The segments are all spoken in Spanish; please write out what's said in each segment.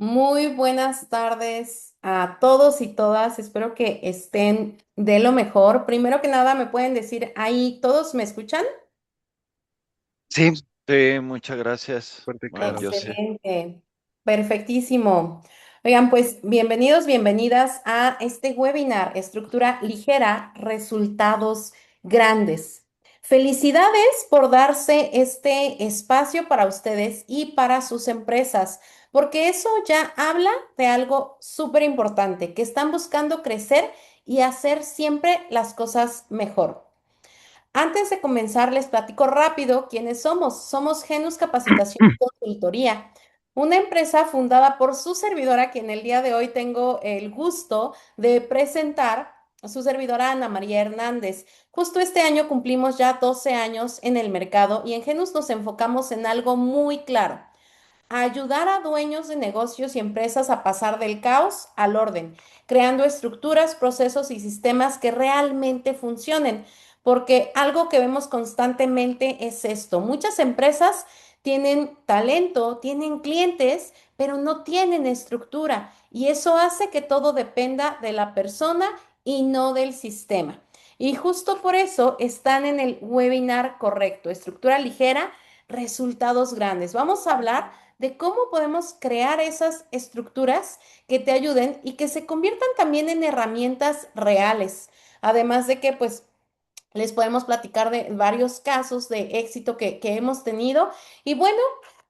Muy buenas tardes a todos y todas. Espero que estén de lo mejor. Primero que nada, ¿me pueden decir ahí, todos me escuchan? Sí, sí, muchas gracias. Fuerte, Bueno, claro. yo sé. Excelente. Perfectísimo. Oigan, pues bienvenidos, bienvenidas a este webinar, Estructura Ligera, Resultados Grandes. Felicidades por darse este espacio para ustedes y para sus empresas, porque eso ya habla de algo súper importante, que están buscando crecer y hacer siempre las cosas mejor. Antes de comenzar, les platico rápido quiénes somos. Somos Genus Capacitación y Consultoría, una empresa fundada por su servidora, que en el día de hoy tengo el gusto de presentar, su servidora Ana María Hernández. Justo este año cumplimos ya 12 años en el mercado y en Genus nos enfocamos en algo muy claro: a ayudar a dueños de negocios y empresas a pasar del caos al orden, creando estructuras, procesos y sistemas que realmente funcionen. Porque algo que vemos constantemente es esto: muchas empresas tienen talento, tienen clientes, pero no tienen estructura. Y eso hace que todo dependa de la persona y no del sistema. Y justo por eso están en el webinar correcto: estructura ligera, resultados grandes. Vamos a hablar de cómo podemos crear esas estructuras que te ayuden y que se conviertan también en herramientas reales. Además de que, pues, les podemos platicar de varios casos de éxito que hemos tenido. Y bueno,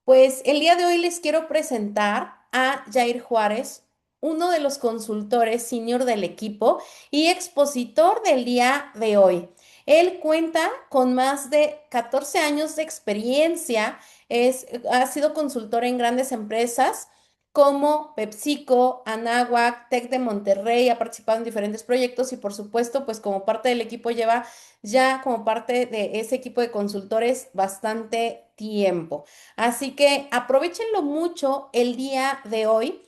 pues el día de hoy les quiero presentar a Jair Juárez, uno de los consultores senior del equipo y expositor del día de hoy. Él cuenta con más de 14 años de experiencia, ha sido consultor en grandes empresas como PepsiCo, Anáhuac, Tec de Monterrey. Ha participado en diferentes proyectos y por supuesto, pues como parte del equipo lleva ya como parte de ese equipo de consultores bastante tiempo. Así que aprovechenlo mucho el día de hoy,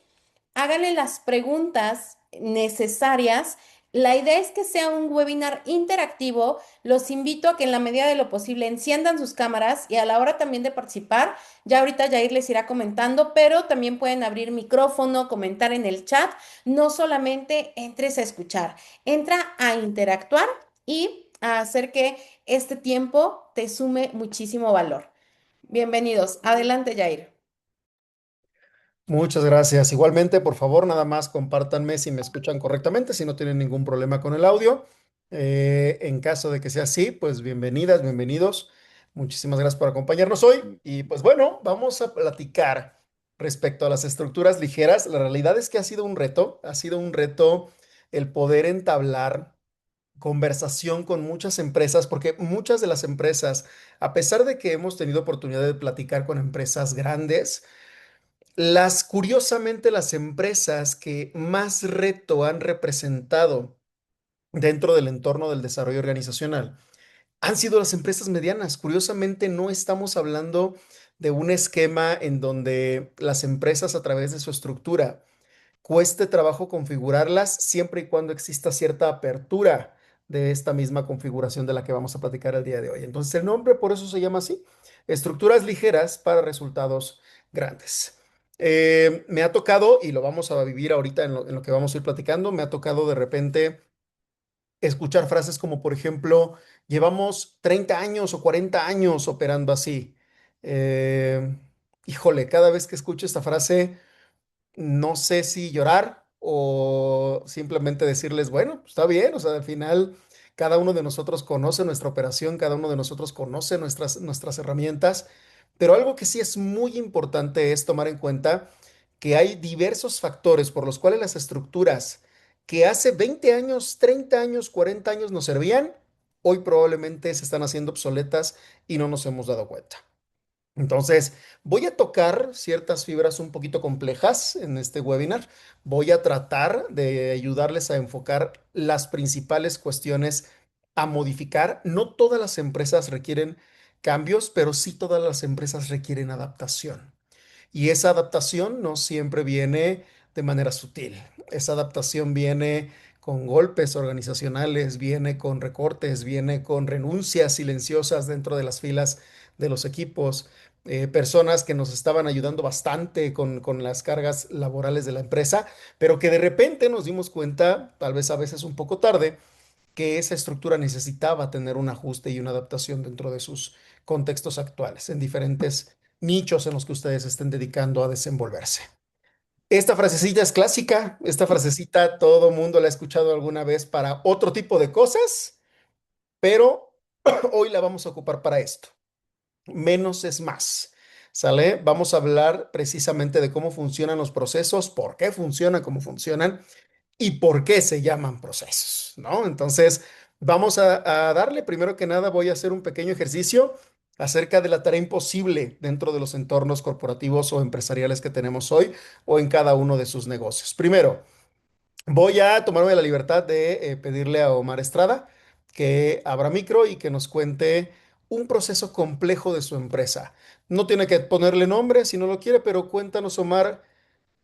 háganle las preguntas necesarias. La idea es que sea un webinar interactivo. Los invito a que en la medida de lo posible enciendan sus cámaras y a la hora también de participar, ya ahorita Jair les irá comentando, pero también pueden abrir micrófono, comentar en el chat. No solamente entres a escuchar, entra a interactuar y a hacer que este tiempo te sume muchísimo valor. Bienvenidos. Adelante, Jair. Muchas gracias. Igualmente, por favor, nada más compártanme si me escuchan correctamente, si no tienen ningún problema con el audio. En caso de que sea así, pues bienvenidas, bienvenidos. Muchísimas gracias por acompañarnos hoy. Y pues bueno, vamos a platicar respecto a las estructuras ligeras. La realidad es que ha sido un reto el poder entablar conversación con muchas empresas, porque muchas de las empresas, a pesar de que hemos tenido oportunidad de platicar con empresas grandes, curiosamente, las empresas que más reto han representado dentro del entorno del desarrollo organizacional han sido las empresas medianas. Curiosamente, no estamos hablando de un esquema en donde las empresas, a través de su estructura, cueste trabajo configurarlas siempre y cuando exista cierta apertura de esta misma configuración de la que vamos a platicar el día de hoy. Entonces, el nombre por eso se llama así: estructuras ligeras para resultados grandes. Me ha tocado, y lo vamos a vivir ahorita en lo que vamos a ir platicando, me ha tocado de repente escuchar frases como, por ejemplo, llevamos 30 años o 40 años operando así. Eh, Híjole, cada vez que escucho esta frase, no sé si llorar o simplemente decirles, bueno, pues, está bien, o sea, al final cada uno de nosotros conoce nuestra operación, cada uno de nosotros conoce nuestras herramientas, pero algo que sí es muy importante es tomar en cuenta que hay diversos factores por los cuales las estructuras que hace 20 años, 30 años, 40 años nos servían, hoy probablemente se están haciendo obsoletas y no nos hemos dado cuenta. Entonces, voy a tocar ciertas fibras un poquito complejas en este webinar. Voy a tratar de ayudarles a enfocar las principales cuestiones a modificar. No todas las empresas requieren cambios, pero sí todas las empresas requieren adaptación. Y esa adaptación no siempre viene de manera sutil. Esa adaptación viene con golpes organizacionales, viene con recortes, viene con renuncias silenciosas dentro de las filas de los equipos, personas que nos estaban ayudando bastante con las cargas laborales de la empresa, pero que de repente nos dimos cuenta, tal vez a veces un poco tarde, que esa estructura necesitaba tener un ajuste y una adaptación dentro de sus contextos actuales, en diferentes nichos en los que ustedes estén dedicando a desenvolverse. Esta frasecita es clásica, esta frasecita todo mundo la ha escuchado alguna vez para otro tipo de cosas, pero hoy la vamos a ocupar para esto. Menos es más. ¿Sale? Vamos a hablar precisamente de cómo funcionan los procesos, por qué funcionan, cómo funcionan y por qué se llaman procesos, ¿no? Entonces, vamos a darle, primero que nada, voy a hacer un pequeño ejercicio acerca de la tarea imposible dentro de los entornos corporativos o empresariales que tenemos hoy o en cada uno de sus negocios. Primero, voy a tomarme la libertad de pedirle a Omar Estrada que abra micro y que nos cuente un proceso complejo de su empresa. No tiene que ponerle nombre si no lo quiere, pero cuéntanos, Omar,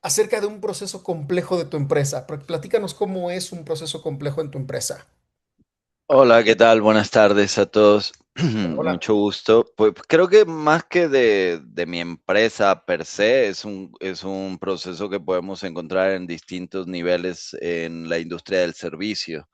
acerca de un proceso complejo de tu empresa. Platícanos cómo es un proceso complejo en tu empresa. Hola, ¿qué tal? Buenas tardes a todos. Hola. Mucho gusto. Pues creo que más que de mi empresa per se, es un proceso que podemos encontrar en distintos niveles en la industria del servicio.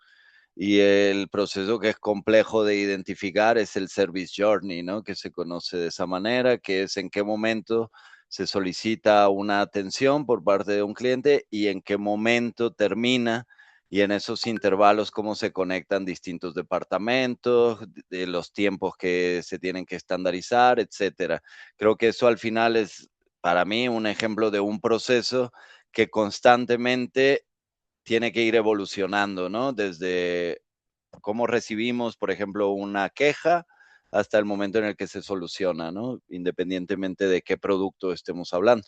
Y el proceso que es complejo de identificar es el service journey, ¿no? Que se conoce de esa manera, que es en qué momento se solicita una atención por parte de un cliente y en qué momento termina y en esos intervalos cómo se conectan distintos departamentos, de los tiempos que se tienen que estandarizar, etcétera. Creo que eso al final es para mí un ejemplo de un proceso que constantemente tiene que ir evolucionando, ¿no? Desde cómo recibimos, por ejemplo, una queja hasta el momento en el que se soluciona, ¿no? Independientemente de qué producto estemos hablando.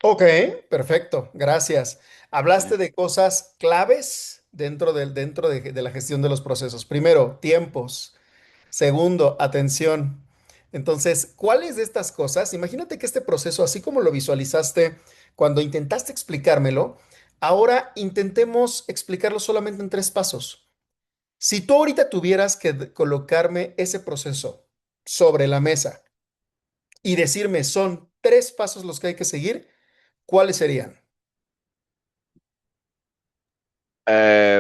Ok, perfecto, gracias. Sí. Hablaste de cosas claves dentro de la gestión de los procesos. Primero, tiempos. Segundo, atención. Entonces, ¿cuáles de estas cosas? Imagínate que este proceso, así como lo visualizaste cuando intentaste explicármelo, ahora intentemos explicarlo solamente en tres pasos. Si tú ahorita tuvieras que colocarme ese proceso sobre la mesa y decirme son tres pasos los que hay que seguir, ¿cuáles serían?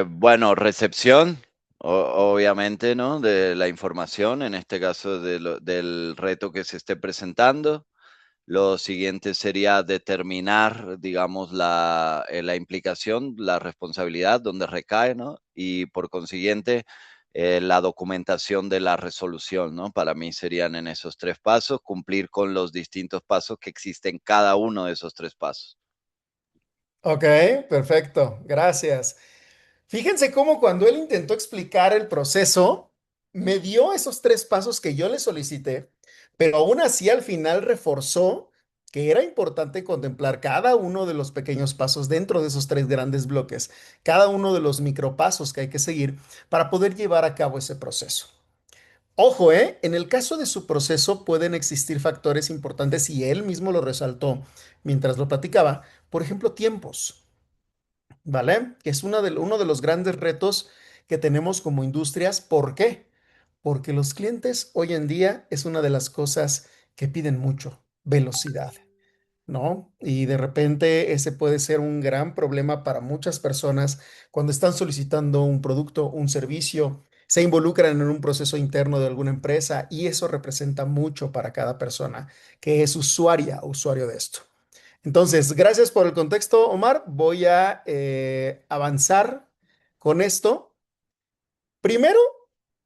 Bueno, recepción, obviamente, ¿no? De la información, en este caso del reto que se esté presentando. Lo siguiente sería determinar, digamos, la implicación, la responsabilidad, donde recae, ¿no? Y por consiguiente, la documentación de la resolución, ¿no? Para mí serían en esos tres pasos, cumplir con los distintos pasos que existen cada uno de esos tres pasos. Ok, perfecto, gracias. Fíjense cómo cuando él intentó explicar el proceso, me dio esos tres pasos que yo le solicité, pero aún así al final reforzó que era importante contemplar cada uno de los pequeños pasos dentro de esos tres grandes bloques, cada uno de los micropasos que hay que seguir para poder llevar a cabo ese proceso. Ojo, en el caso de su proceso pueden existir factores importantes y él mismo lo resaltó mientras lo platicaba, por ejemplo, tiempos. ¿Vale? Que es uno de los grandes retos que tenemos como industrias. ¿Por qué? Porque los clientes hoy en día es una de las cosas que piden mucho, velocidad, ¿no? Y de repente ese puede ser un gran problema para muchas personas cuando están solicitando un producto, un servicio, se involucran en un proceso interno de alguna empresa y eso representa mucho para cada persona que es usuaria o usuario de esto. Entonces, gracias por el contexto, Omar. Voy a avanzar con esto. Primero,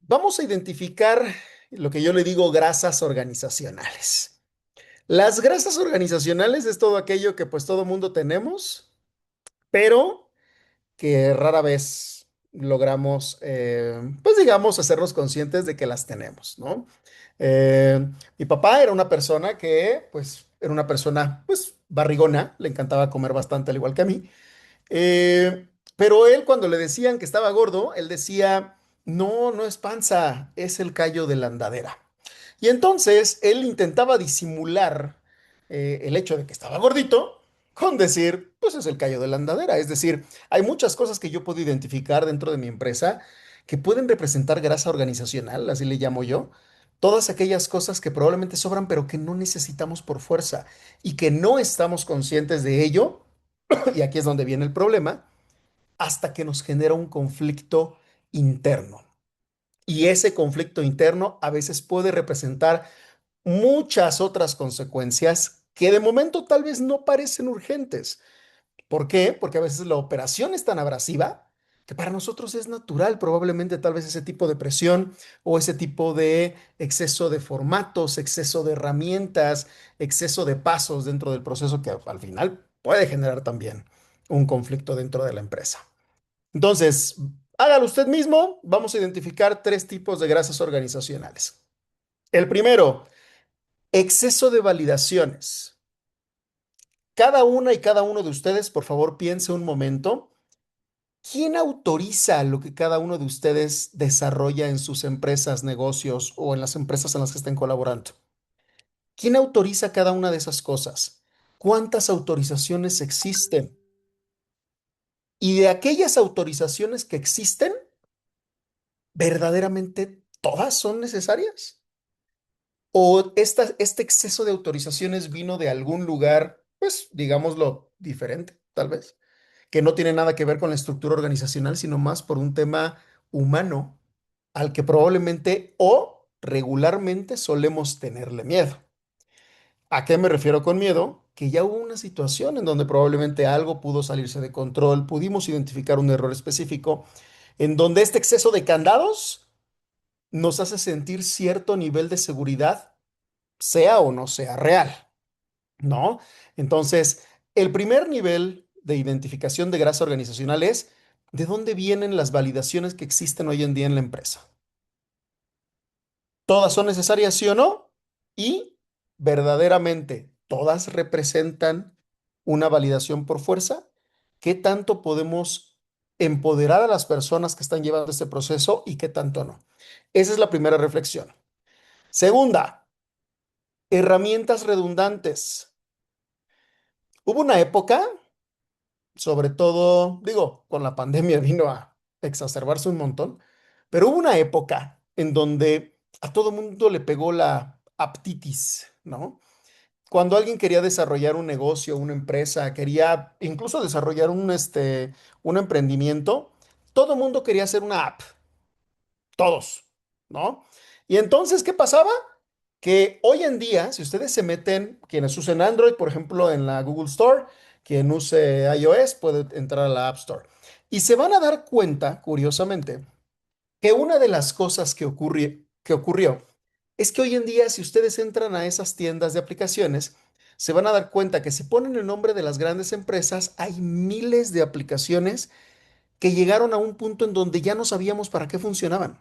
vamos a identificar lo que yo le digo grasas organizacionales. Las grasas organizacionales es todo aquello que pues todo mundo tenemos, pero que rara vez logramos, pues digamos, hacernos conscientes de que las tenemos, ¿no? Mi papá era una persona que, pues, era una persona, pues, barrigona, le encantaba comer bastante, al igual que a mí. Pero él, cuando le decían que estaba gordo, él decía, no, no es panza, es el callo de la andadera. Y entonces él intentaba disimular el hecho de que estaba gordito con decir, pues es el callo de la andadera. Es decir, hay muchas cosas que yo puedo identificar dentro de mi empresa que pueden representar grasa organizacional, así le llamo yo. Todas aquellas cosas que probablemente sobran, pero que no necesitamos por fuerza y que no estamos conscientes de ello. Y aquí es donde viene el problema, hasta que nos genera un conflicto interno. Y ese conflicto interno a veces puede representar muchas otras consecuencias que de momento tal vez no parecen urgentes. ¿Por qué? Porque a veces la operación es tan abrasiva que para nosotros es natural probablemente tal vez ese tipo de presión o ese tipo de exceso de formatos, exceso de herramientas, exceso de pasos dentro del proceso que al final puede generar también un conflicto dentro de la empresa. Entonces, hágalo usted mismo. Vamos a identificar tres tipos de grasas organizacionales. El primero, exceso de validaciones. Cada una y cada uno de ustedes, por favor, piense un momento. ¿Quién autoriza lo que cada uno de ustedes desarrolla en sus empresas, negocios o en las empresas en las que estén colaborando? ¿Quién autoriza cada una de esas cosas? ¿Cuántas autorizaciones existen? Y de aquellas autorizaciones que existen, ¿verdaderamente todas son necesarias? ¿O este exceso de autorizaciones vino de algún lugar, pues, digámoslo, diferente, tal vez, que no tiene nada que ver con la estructura organizacional, sino más por un tema humano al que probablemente o regularmente solemos tenerle miedo? ¿A qué me refiero con miedo? Que ya hubo una situación en donde probablemente algo pudo salirse de control, pudimos identificar un error específico, en donde este exceso de candados nos hace sentir cierto nivel de seguridad, sea o no sea real, ¿no? Entonces, el primer nivel de identificación de grasa organizacional es de dónde vienen las validaciones que existen hoy en día en la empresa. ¿Todas son necesarias, sí o no? Y verdaderamente, ¿todas representan una validación por fuerza? ¿Qué tanto podemos empoderar a las personas que están llevando este proceso y qué tanto no? Esa es la primera reflexión. Segunda, herramientas redundantes. Hubo una época, sobre todo, digo, con la pandemia vino a exacerbarse un montón, pero hubo una época en donde a todo mundo le pegó la aptitis, ¿no? Cuando alguien quería desarrollar un negocio, una empresa, quería incluso desarrollar un emprendimiento, todo mundo quería hacer una app, todos, ¿no? Y entonces, ¿qué pasaba? Que hoy en día, si ustedes se meten, quienes usen Android, por ejemplo, en la Google Store, quien use iOS puede entrar a la App Store. Y se van a dar cuenta, curiosamente, que una de las cosas que ocurrió es que hoy en día, si ustedes entran a esas tiendas de aplicaciones, se van a dar cuenta que si ponen el nombre de las grandes empresas, hay miles de aplicaciones que llegaron a un punto en donde ya no sabíamos para qué funcionaban.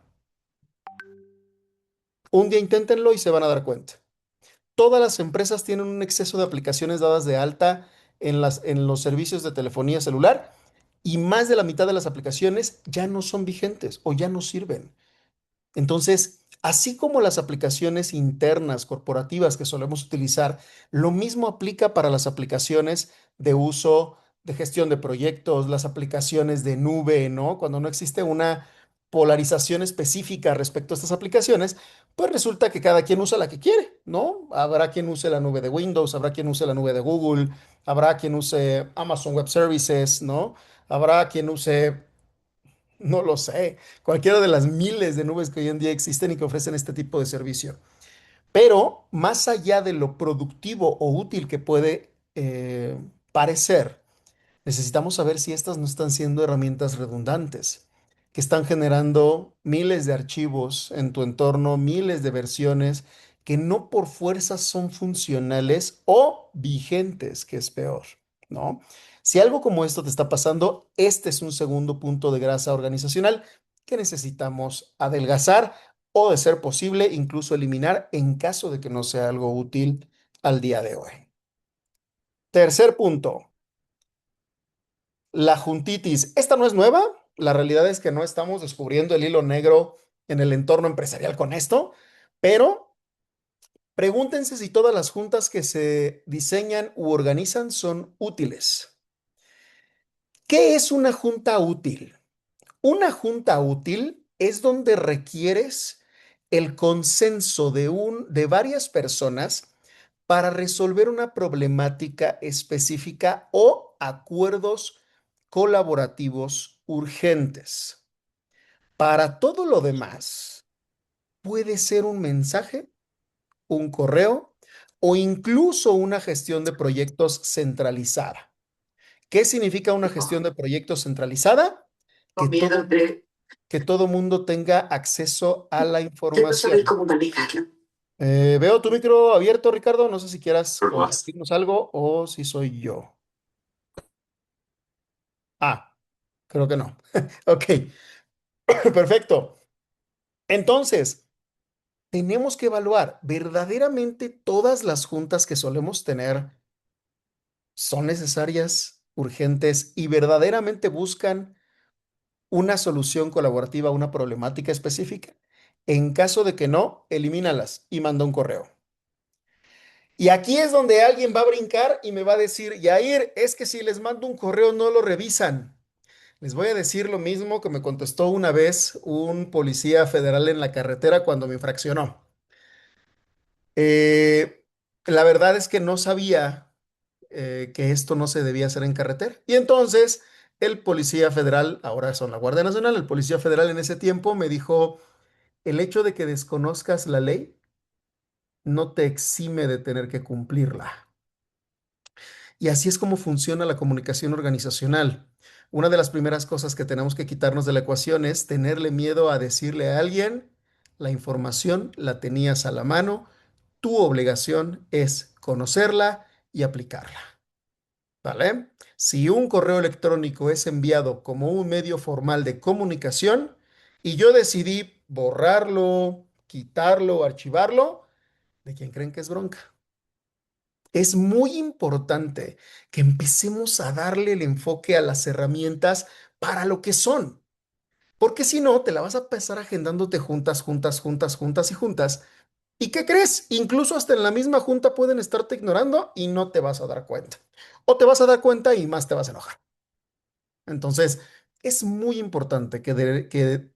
Un día inténtenlo y se van a dar cuenta. Todas las empresas tienen un exceso de aplicaciones dadas de alta en los servicios de telefonía celular y más de la mitad de las aplicaciones ya no son vigentes o ya no sirven. Entonces, así como las aplicaciones internas corporativas que solemos utilizar, lo mismo aplica para las aplicaciones de uso de gestión de proyectos, las aplicaciones de nube, ¿no? Cuando no existe una polarización específica respecto a estas aplicaciones, pues resulta que cada quien usa la que quiere, ¿no? Habrá quien use la nube de Windows, habrá quien use la nube de Google, habrá quien use Amazon Web Services, ¿no? Habrá quien use, no lo sé, cualquiera de las miles de nubes que hoy en día existen y que ofrecen este tipo de servicio. Pero más allá de lo productivo o útil que puede parecer, necesitamos saber si estas no están siendo herramientas redundantes, que están generando miles de archivos en tu entorno, miles de versiones que no por fuerza son funcionales o vigentes, que es peor, ¿no? Si algo como esto te está pasando, este es un segundo punto de grasa organizacional que necesitamos adelgazar o, de ser posible, incluso eliminar en caso de que no sea algo útil al día de hoy. Tercer punto. La juntitis, esta no es nueva. La realidad es que no estamos descubriendo el hilo negro en el entorno empresarial con esto, pero Pregúntense si todas las juntas que se diseñan u organizan son útiles. ¿Qué es una junta útil? Una junta útil es donde requieres el consenso de varias personas para resolver una problemática específica o acuerdos colaborativos urgentes. Para todo lo demás, puede ser un mensaje, un correo o incluso una gestión de proyectos centralizada. ¿Qué significa una gestión de proyectos centralizada? Que todo, que todo mundo tenga acceso a la información. Veo tu micro abierto, Ricardo. No sé si quieras compartirnos algo o si soy yo. Ah, creo que no. Ok, perfecto. Entonces, tenemos que evaluar, ¿verdaderamente todas las juntas que solemos tener son necesarias, urgentes y verdaderamente buscan una solución colaborativa a una problemática específica? En caso de que no, elimínalas y manda un correo. Y aquí es donde alguien va a brincar y me va a decir, Yair, es que si les mando un correo no lo revisan. Les voy a decir lo mismo que me contestó una vez un policía federal en la carretera cuando me infraccionó. Eh, la verdad es que no sabía que esto no se debía hacer en carretera. Y entonces el policía federal, ahora son la Guardia Nacional, el policía federal en ese tiempo me dijo, el hecho de que desconozcas la ley no te exime de tener que cumplirla. Y así es como funciona la comunicación organizacional. Una de las primeras cosas que tenemos que quitarnos de la ecuación es tenerle miedo a decirle a alguien, la información la tenías a la mano, tu obligación es conocerla y aplicarla. ¿Vale? Si un correo electrónico es enviado como un medio formal de comunicación y yo decidí borrarlo, quitarlo, archivarlo, ¿de quién creen que es bronca? Es muy importante que empecemos a darle el enfoque a las herramientas para lo que son, porque si no, te la vas a pasar agendándote juntas, juntas, juntas, juntas y juntas. ¿Y qué crees? Incluso hasta en la misma junta pueden estarte ignorando y no te vas a dar cuenta. O te vas a dar cuenta y más te vas a enojar. Entonces, es muy importante que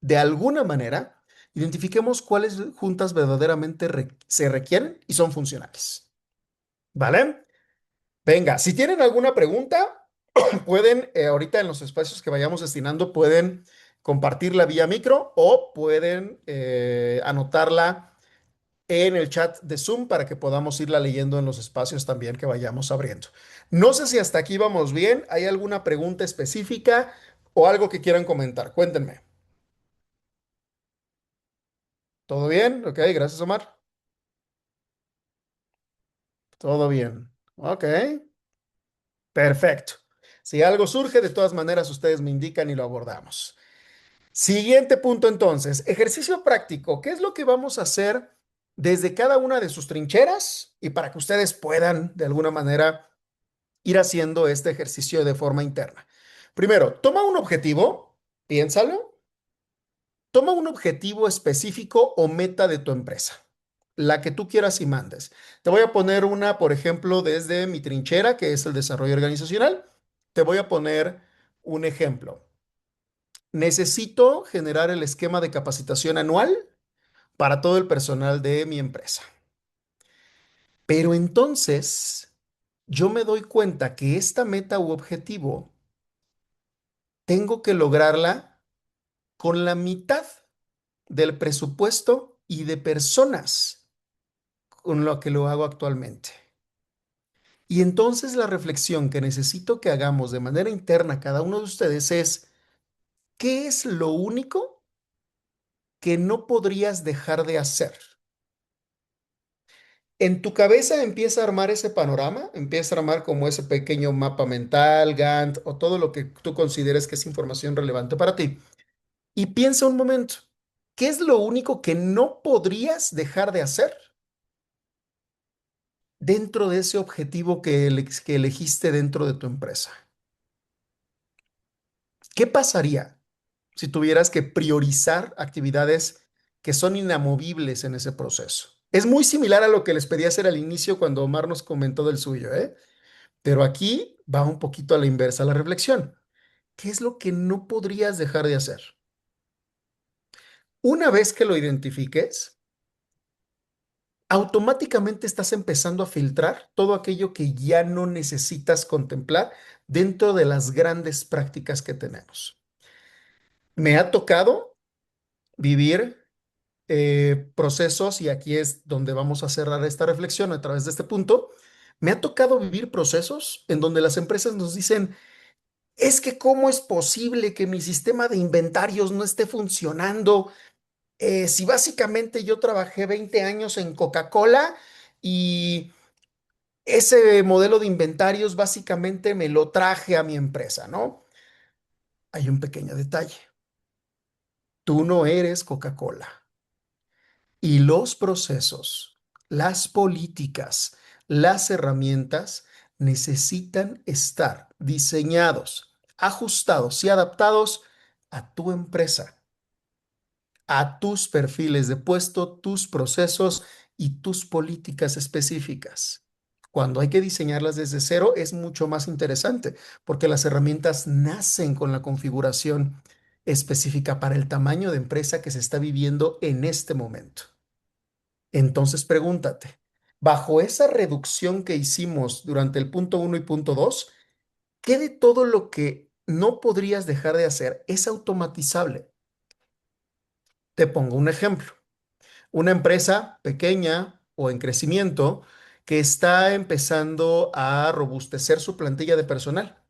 de alguna manera identifiquemos cuáles juntas verdaderamente se requieren y son funcionales. ¿Vale? Venga, si tienen alguna pregunta, pueden, ahorita en los espacios que vayamos destinando, pueden compartirla vía micro o pueden anotarla en el chat de Zoom para que podamos irla leyendo en los espacios también que vayamos abriendo. No sé si hasta aquí vamos bien. ¿Hay alguna pregunta específica o algo que quieran comentar? Cuéntenme. ¿Todo bien? Ok, gracias, Omar. Todo bien. Ok, perfecto. Si algo surge, de todas maneras, ustedes me indican y lo abordamos. Siguiente punto entonces, ejercicio práctico. ¿Qué es lo que vamos a hacer desde cada una de sus trincheras y para que ustedes puedan de alguna manera ir haciendo este ejercicio de forma interna? Primero, toma un objetivo, piénsalo, toma un objetivo específico o meta de tu empresa, la que tú quieras y mandes. Te voy a poner una, por ejemplo, desde mi trinchera, que es el desarrollo organizacional. Te voy a poner un ejemplo. Necesito generar el esquema de capacitación anual para todo el personal de mi empresa. Pero entonces yo me doy cuenta que esta meta u objetivo tengo que lograrla con la mitad del presupuesto y de personas con lo que lo hago actualmente. Y entonces la reflexión que necesito que hagamos de manera interna cada uno de ustedes es, ¿qué es lo único que no podrías dejar de hacer? En tu cabeza empieza a armar ese panorama, empieza a armar como ese pequeño mapa mental, Gantt o todo lo que tú consideres que es información relevante para ti. Y piensa un momento, ¿qué es lo único que no podrías dejar de hacer dentro de ese objetivo que elegiste dentro de tu empresa? ¿Qué pasaría si tuvieras que priorizar actividades que son inamovibles en ese proceso? Es muy similar a lo que les pedí hacer al inicio cuando Omar nos comentó del suyo, ¿eh? Pero aquí va un poquito a la inversa la reflexión. ¿Qué es lo que no podrías dejar de hacer? Una vez que lo identifiques, automáticamente estás empezando a filtrar todo aquello que ya no necesitas contemplar dentro de las grandes prácticas que tenemos. Me ha tocado vivir procesos, y aquí es donde vamos a cerrar esta reflexión a través de este punto. Me ha tocado vivir procesos en donde las empresas nos dicen, es que cómo es posible que mi sistema de inventarios no esté funcionando. Si básicamente yo trabajé 20 años en Coca-Cola y ese modelo de inventarios básicamente me lo traje a mi empresa, ¿no? Hay un pequeño detalle. Tú no eres Coca-Cola. Y los procesos, las políticas, las herramientas necesitan estar diseñados, ajustados y adaptados a tu empresa, a tus perfiles de puesto, tus procesos y tus políticas específicas. Cuando hay que diseñarlas desde cero es mucho más interesante porque las herramientas nacen con la configuración específica para el tamaño de empresa que se está viviendo en este momento. Entonces pregúntate, bajo esa reducción que hicimos durante el punto uno y punto 2, ¿qué de todo lo que no podrías dejar de hacer es automatizable? Te pongo un ejemplo. Una empresa pequeña o en crecimiento que está empezando a robustecer su plantilla de personal.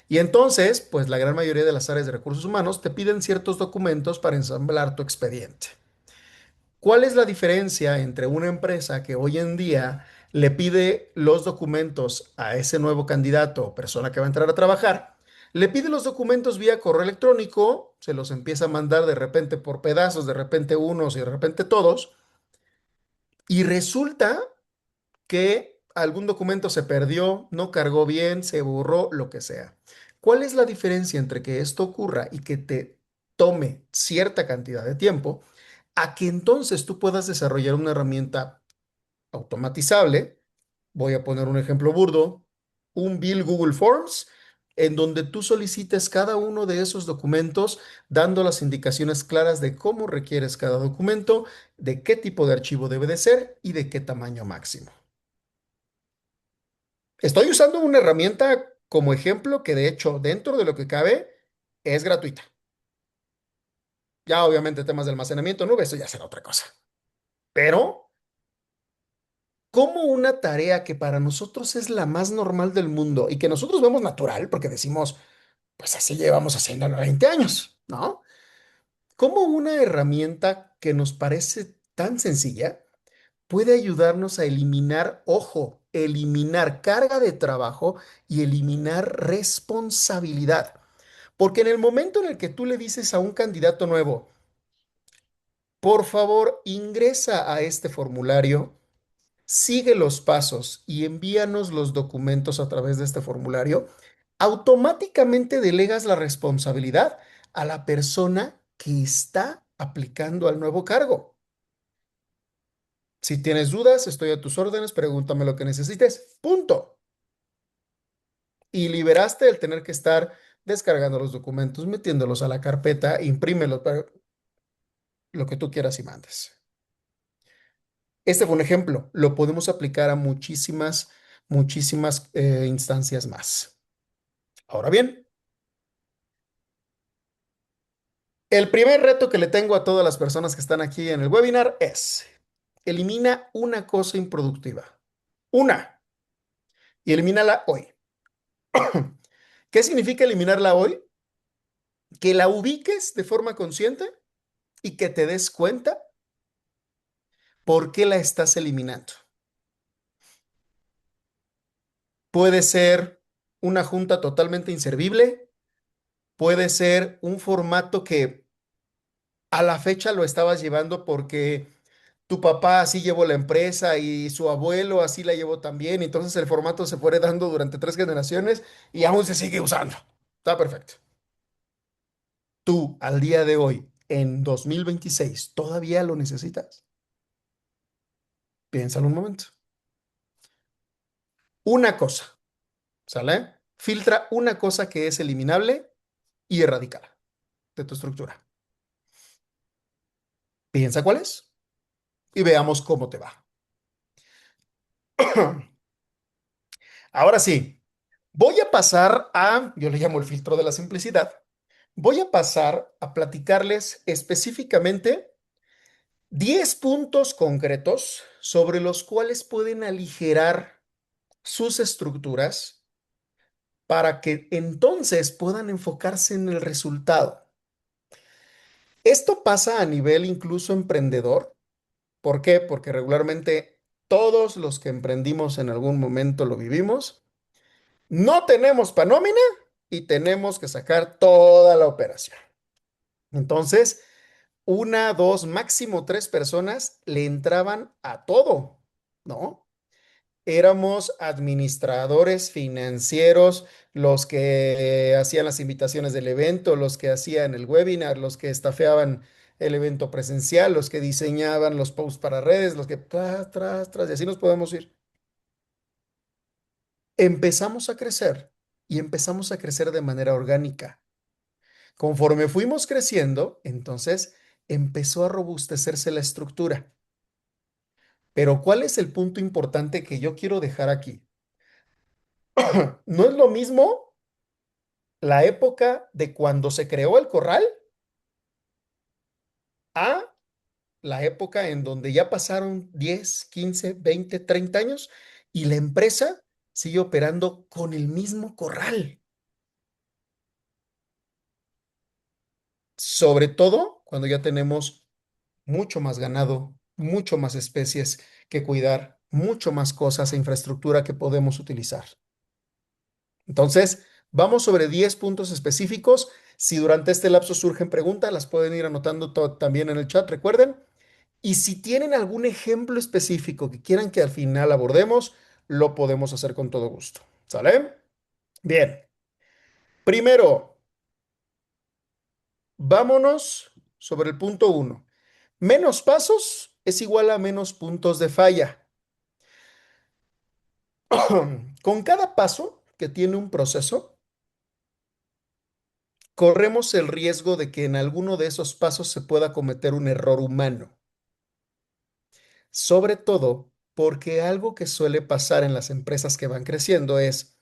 Y entonces, pues la gran mayoría de las áreas de recursos humanos te piden ciertos documentos para ensamblar tu expediente. ¿Cuál es la diferencia entre una empresa que hoy en día le pide los documentos a ese nuevo candidato o persona que va a entrar a trabajar? Le pide los documentos vía correo electrónico, se los empieza a mandar de repente por pedazos, de repente unos y de repente todos, y resulta que algún documento se perdió, no cargó bien, se borró, lo que sea. ¿Cuál es la diferencia entre que esto ocurra y que te tome cierta cantidad de tiempo a que entonces tú puedas desarrollar una herramienta automatizable? Voy a poner un ejemplo burdo, un Bill Google Forms, en donde tú solicites cada uno de esos documentos, dando las indicaciones claras de cómo requieres cada documento, de qué tipo de archivo debe de ser y de qué tamaño máximo. Estoy usando una herramienta como ejemplo que de hecho dentro de lo que cabe es gratuita. Ya obviamente temas de almacenamiento en nube, eso ya será otra cosa. Pero como una tarea que para nosotros es la más normal del mundo y que nosotros vemos natural porque decimos, pues así llevamos haciéndolo 20 años, ¿no? Como una herramienta que nos parece tan sencilla puede ayudarnos a eliminar, ojo, eliminar carga de trabajo y eliminar responsabilidad. Porque en el momento en el que tú le dices a un candidato nuevo, por favor, ingresa a este formulario, sigue los pasos y envíanos los documentos a través de este formulario, automáticamente delegas la responsabilidad a la persona que está aplicando al nuevo cargo. Si tienes dudas, estoy a tus órdenes, pregúntame lo que necesites. Punto. Y liberaste el tener que estar descargando los documentos, metiéndolos a la carpeta, imprímelos, lo que tú quieras y mandes. Este fue un ejemplo. Lo podemos aplicar a muchísimas, muchísimas instancias más. Ahora bien, el primer reto que le tengo a todas las personas que están aquí en el webinar es, elimina una cosa improductiva. Una, y elimínala hoy. ¿Qué significa eliminarla hoy? Que la ubiques de forma consciente y que te des cuenta por qué la estás eliminando. Puede ser una junta totalmente inservible, puede ser un formato que a la fecha lo estabas llevando porque tu papá así llevó la empresa y su abuelo así la llevó también, entonces el formato se fue dando durante 3 generaciones y aún se sigue usando. Está perfecto. Tú, al día de hoy, en 2026, ¿todavía lo necesitas? Piénsalo un momento. Una cosa, ¿sale? Filtra una cosa que es eliminable y erradicada de tu estructura. Piensa cuál es y veamos cómo te va. Ahora sí, voy a pasar a, yo le llamo el filtro de la simplicidad, voy a pasar a platicarles específicamente 10 puntos concretos sobre los cuales pueden aligerar sus estructuras para que entonces puedan enfocarse en el resultado. Esto pasa a nivel incluso emprendedor. ¿Por qué? Porque regularmente todos los que emprendimos en algún momento lo vivimos. No tenemos pa' nómina y tenemos que sacar toda la operación. Entonces, una, dos, máximo tres personas le entraban a todo, ¿no? Éramos administradores financieros, los que hacían las invitaciones del evento, los que hacían el webinar, los que estafeaban el evento presencial, los que diseñaban los posts para redes, los que tras, y así nos podemos ir. Empezamos a crecer y empezamos a crecer de manera orgánica. Conforme fuimos creciendo, entonces empezó a robustecerse la estructura. Pero ¿cuál es el punto importante que yo quiero dejar aquí? No es lo mismo la época de cuando se creó el corral a la época en donde ya pasaron 10, 15, 20, 30 años y la empresa sigue operando con el mismo corral. Sobre todo cuando ya tenemos mucho más ganado, mucho más especies que cuidar, mucho más cosas e infraestructura que podemos utilizar. Entonces, vamos sobre 10 puntos específicos. Si durante este lapso surgen preguntas, las pueden ir anotando también en el chat, recuerden. Y si tienen algún ejemplo específico que quieran que al final abordemos, lo podemos hacer con todo gusto. ¿Sale? Bien. Primero, vámonos sobre el punto uno. Menos pasos es igual a menos puntos de falla. Con cada paso que tiene un proceso, corremos el riesgo de que en alguno de esos pasos se pueda cometer un error humano. Sobre todo porque algo que suele pasar en las empresas que van creciendo es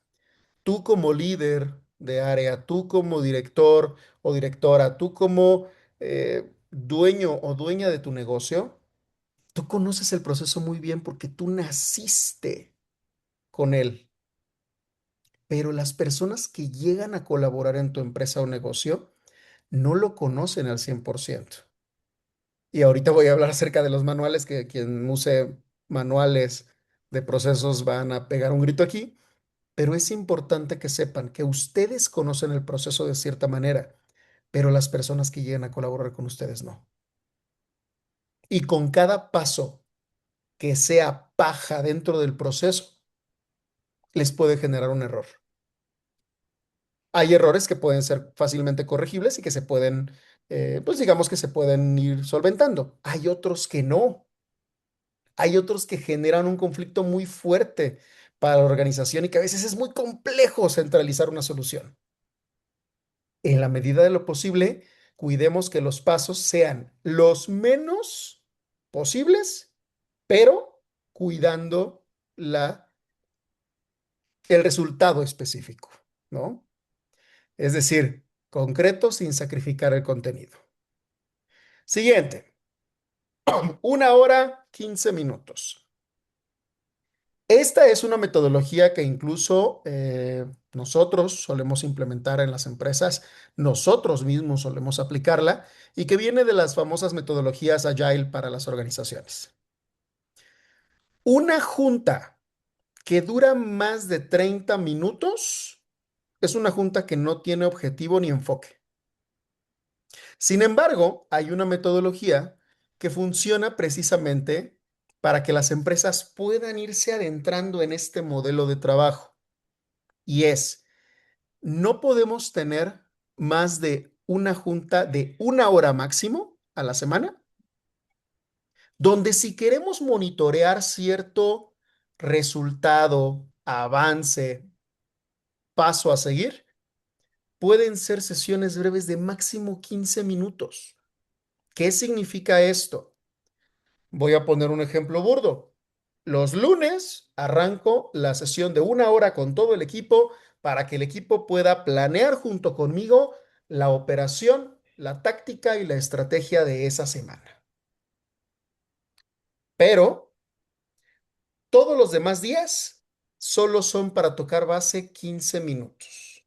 tú como líder de área, tú como director o directora, tú como dueño o dueña de tu negocio, tú conoces el proceso muy bien porque tú naciste con él. Pero las personas que llegan a colaborar en tu empresa o negocio no lo conocen al 100%. Y ahorita voy a hablar acerca de los manuales, que quien use manuales de procesos van a pegar un grito aquí, pero es importante que sepan que ustedes conocen el proceso de cierta manera, pero las personas que lleguen a colaborar con ustedes no. Y con cada paso que sea paja dentro del proceso, les puede generar un error. Hay errores que pueden ser fácilmente corregibles y que se pueden, pues digamos que se pueden ir solventando. Hay otros que no. Hay otros que generan un conflicto muy fuerte para la organización y que a veces es muy complejo centralizar una solución. En la medida de lo posible, cuidemos que los pasos sean los menos posibles, pero cuidando el resultado específico, ¿no? Es decir, concreto sin sacrificar el contenido. Siguiente, 1 hora, 15 minutos. Esta es una metodología que incluso nosotros solemos implementar en las empresas, nosotros mismos solemos aplicarla y que viene de las famosas metodologías Agile para las organizaciones. Una junta que dura más de 30 minutos es una junta que no tiene objetivo ni enfoque. Sin embargo, hay una metodología que funciona precisamente para que las empresas puedan irse adentrando en este modelo de trabajo. Y es, no podemos tener más de una junta de 1 hora máximo a la semana, donde si queremos monitorear cierto resultado, avance, paso a seguir, pueden ser sesiones breves de máximo 15 minutos. ¿Qué significa esto? Voy a poner un ejemplo burdo. Los lunes arranco la sesión de 1 hora con todo el equipo para que el equipo pueda planear junto conmigo la operación, la táctica y la estrategia de esa semana. Pero todos los demás días solo son para tocar base 15 minutos.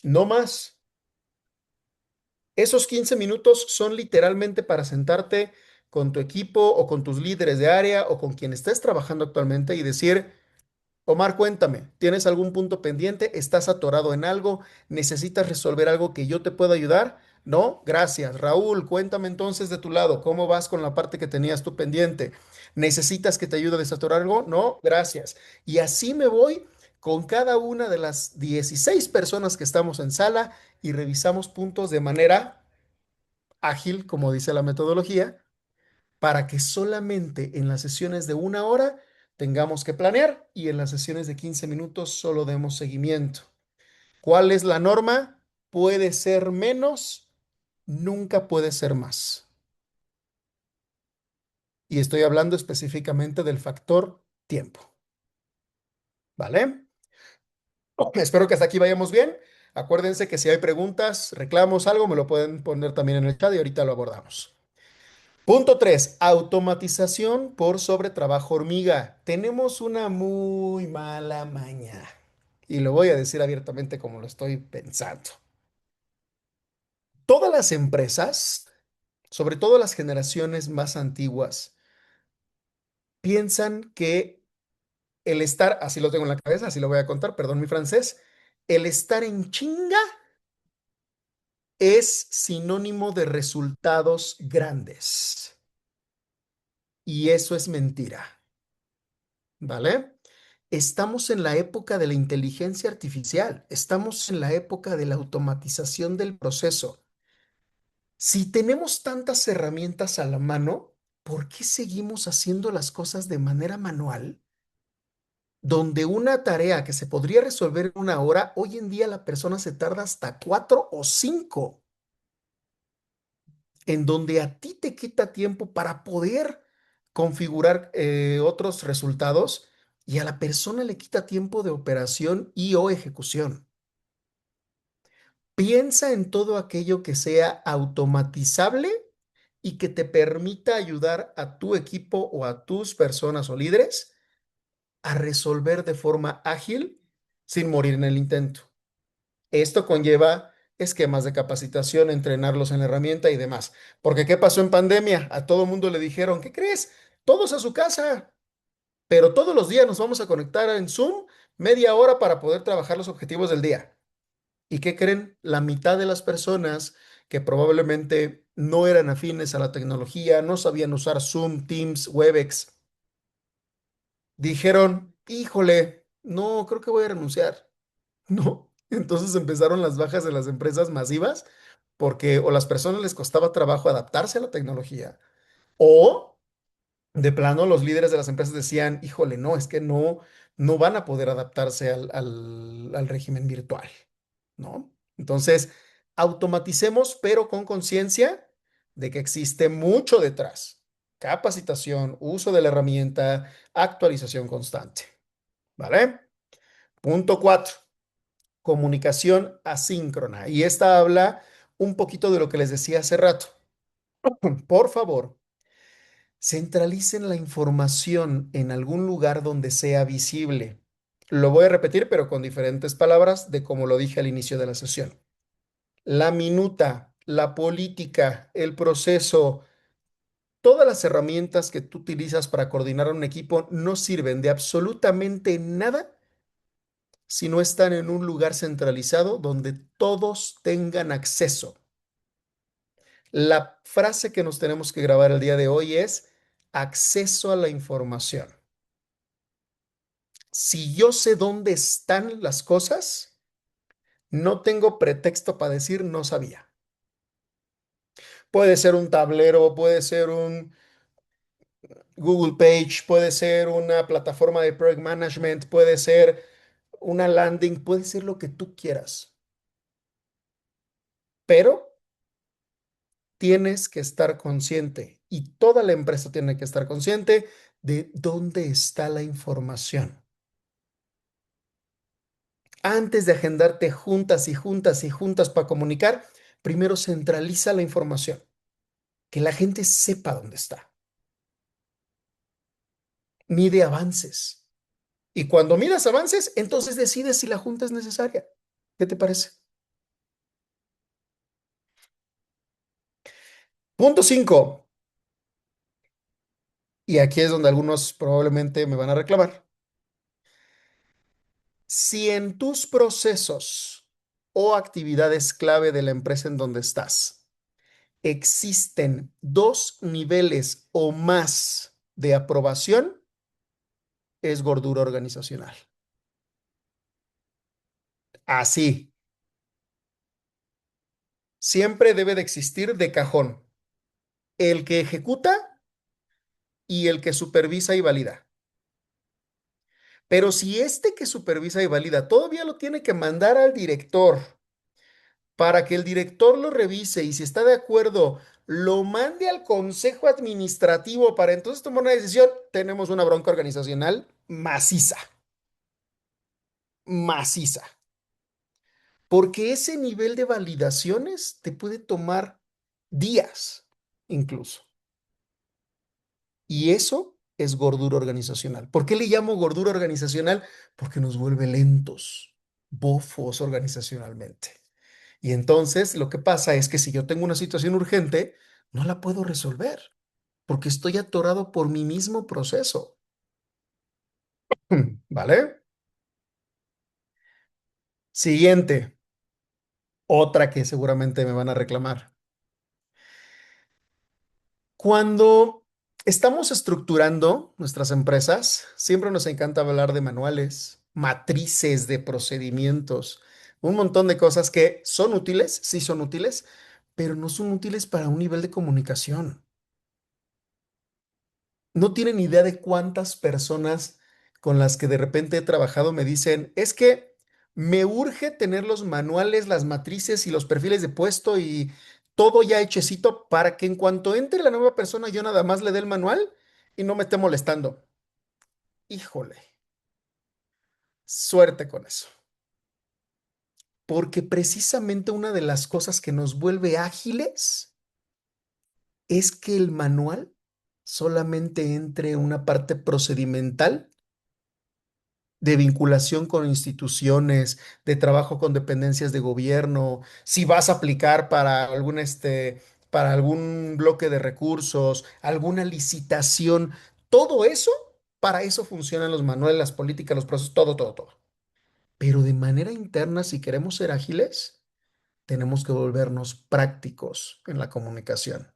No más. Esos 15 minutos son literalmente para sentarte con tu equipo o con tus líderes de área o con quien estés trabajando actualmente y decir, Omar, cuéntame, ¿tienes algún punto pendiente? ¿Estás atorado en algo? ¿Necesitas resolver algo que yo te pueda ayudar? No, gracias. Raúl, cuéntame entonces de tu lado, ¿cómo vas con la parte que tenías tú pendiente? ¿Necesitas que te ayude a desatorar algo? No, gracias. Y así me voy con cada una de las 16 personas que estamos en sala y revisamos puntos de manera ágil, como dice la metodología, para que solamente en las sesiones de 1 hora tengamos que planear y en las sesiones de 15 minutos solo demos seguimiento. ¿Cuál es la norma? Puede ser menos, nunca puede ser más. Y estoy hablando específicamente del factor tiempo. ¿Vale? Espero que hasta aquí vayamos bien. Acuérdense que si hay preguntas, reclamos, algo, me lo pueden poner también en el chat y ahorita lo abordamos. Punto 3, automatización por sobretrabajo hormiga. Tenemos una muy mala maña. Y lo voy a decir abiertamente como lo estoy pensando. Todas las empresas, sobre todo las generaciones más antiguas, piensan que el estar, así lo tengo en la cabeza, así lo voy a contar, perdón mi francés, el estar en chinga es sinónimo de resultados grandes. Y eso es mentira. ¿Vale? Estamos en la época de la inteligencia artificial, estamos en la época de la automatización del proceso. Si tenemos tantas herramientas a la mano, ¿por qué seguimos haciendo las cosas de manera manual? Donde una tarea que se podría resolver en 1 hora, hoy en día la persona se tarda hasta 4 o 5, en donde a ti te quita tiempo para poder configurar otros resultados y a la persona le quita tiempo de operación y o ejecución. Piensa en todo aquello que sea automatizable y que te permita ayudar a tu equipo o a tus personas o líderes a resolver de forma ágil sin morir en el intento. Esto conlleva esquemas de capacitación, entrenarlos en la herramienta y demás. Porque ¿qué pasó en pandemia? A todo mundo le dijeron, ¿qué crees? Todos a su casa, pero todos los días nos vamos a conectar en Zoom media hora para poder trabajar los objetivos del día. ¿Y qué creen? La mitad de las personas que probablemente no eran afines a la tecnología, no sabían usar Zoom, Teams, Webex, dijeron, híjole, no, creo que voy a renunciar. No. Entonces empezaron las bajas de las empresas masivas porque o las personas les costaba trabajo adaptarse a la tecnología o de plano los líderes de las empresas decían, híjole, no, es que no van a poder adaptarse al régimen virtual, ¿no? Entonces, automaticemos, pero con conciencia de que existe mucho detrás. Capacitación, uso de la herramienta, actualización constante, ¿vale? Punto 4, comunicación asíncrona. Y esta habla un poquito de lo que les decía hace rato. Por favor, centralicen la información en algún lugar donde sea visible. Lo voy a repetir, pero con diferentes palabras de como lo dije al inicio de la sesión. La minuta, la política, el proceso, todas las herramientas que tú utilizas para coordinar a un equipo no sirven de absolutamente nada si no están en un lugar centralizado donde todos tengan acceso. La frase que nos tenemos que grabar el día de hoy es acceso a la información. Si yo sé dónde están las cosas, no tengo pretexto para decir no sabía. Puede ser un tablero, puede ser Google Page, puede ser una plataforma de project management, puede ser una landing, puede ser lo que tú quieras, pero tienes que estar consciente y toda la empresa tiene que estar consciente de dónde está la información. Antes de agendarte juntas y juntas y juntas para comunicar, primero centraliza la información, que la gente sepa dónde está. Mide avances. Y cuando midas avances, entonces decides si la junta es necesaria. ¿Qué te parece? Punto 5. Y aquí es donde algunos probablemente me van a reclamar. Si en tus procesos o actividades clave de la empresa en donde estás existen dos niveles o más de aprobación, es gordura organizacional. Así, siempre debe de existir de cajón el que ejecuta y el que supervisa y valida. Pero si este que supervisa y valida todavía lo tiene que mandar al director para que el director lo revise y si está de acuerdo, lo mande al consejo administrativo para entonces tomar una decisión, tenemos una bronca organizacional maciza, maciza. Porque ese nivel de validaciones te puede tomar días incluso. Y eso es gordura organizacional. ¿Por qué le llamo gordura organizacional? Porque nos vuelve lentos, bofos organizacionalmente. Y entonces lo que pasa es que si yo tengo una situación urgente, no la puedo resolver porque estoy atorado por mi mismo proceso. ¿Vale? Siguiente, otra que seguramente me van a reclamar. Cuando estamos estructurando nuestras empresas, siempre nos encanta hablar de manuales, matrices de procedimientos, un montón de cosas que son útiles, sí son útiles, pero no son útiles para un nivel de comunicación. No tienen idea de cuántas personas con las que de repente he trabajado me dicen, es que me urge tener los manuales, las matrices y los perfiles de puesto y todo ya hechecito para que en cuanto entre la nueva persona yo nada más le dé el manual y no me esté molestando. Híjole, suerte con eso. Porque precisamente una de las cosas que nos vuelve ágiles es que el manual solamente entre una parte procedimental de vinculación con instituciones, de trabajo con dependencias de gobierno, si vas a aplicar para algún bloque de recursos, alguna licitación, todo eso, para eso funcionan los manuales, las políticas, los procesos, todo, todo, todo. Pero de manera interna, si queremos ser ágiles, tenemos que volvernos prácticos en la comunicación.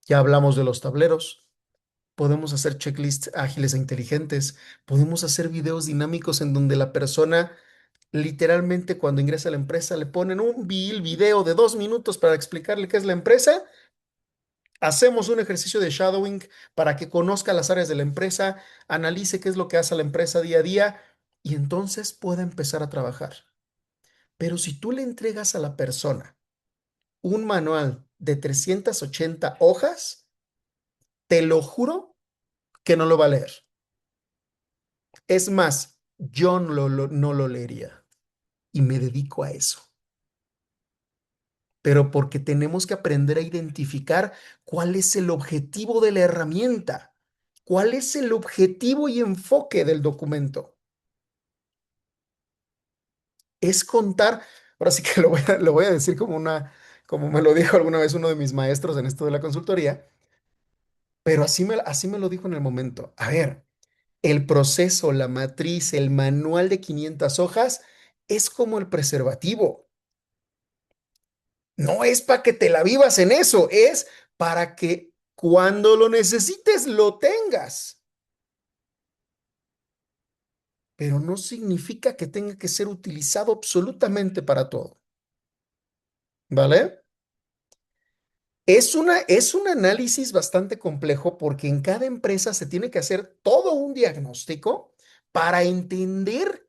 Ya hablamos de los tableros. Podemos hacer checklists ágiles e inteligentes. Podemos hacer videos dinámicos en donde la persona literalmente cuando ingresa a la empresa le ponen un video de 2 minutos para explicarle qué es la empresa. Hacemos un ejercicio de shadowing para que conozca las áreas de la empresa, analice qué es lo que hace la empresa día a día y entonces pueda empezar a trabajar. Pero si tú le entregas a la persona un manual de 380 hojas, te lo juro que no lo va a leer. Es más, yo no lo leería y me dedico a eso. Pero porque tenemos que aprender a identificar cuál es el objetivo de la herramienta, cuál es el objetivo y enfoque del documento. Es contar, ahora sí que lo voy a decir como me lo dijo alguna vez uno de mis maestros en esto de la consultoría, pero así me lo dijo en el momento. A ver, el proceso, la matriz, el manual de 500 hojas es como el preservativo. No es para que te la vivas en eso, es para que cuando lo necesites lo tengas. Pero no significa que tenga que ser utilizado absolutamente para todo. ¿Vale? Es un análisis bastante complejo porque en cada empresa se tiene que hacer todo un diagnóstico para entender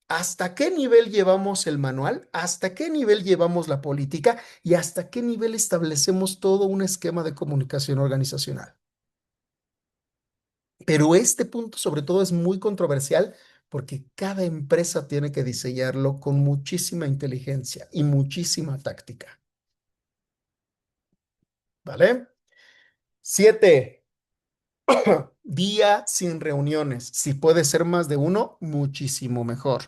hasta qué nivel llevamos el manual, hasta qué nivel llevamos la política y hasta qué nivel establecemos todo un esquema de comunicación organizacional. Pero este punto sobre todo es muy controversial porque cada empresa tiene que diseñarlo con muchísima inteligencia y muchísima táctica. ¿Vale? 7. Día sin reuniones. Si puede ser más de uno, muchísimo mejor.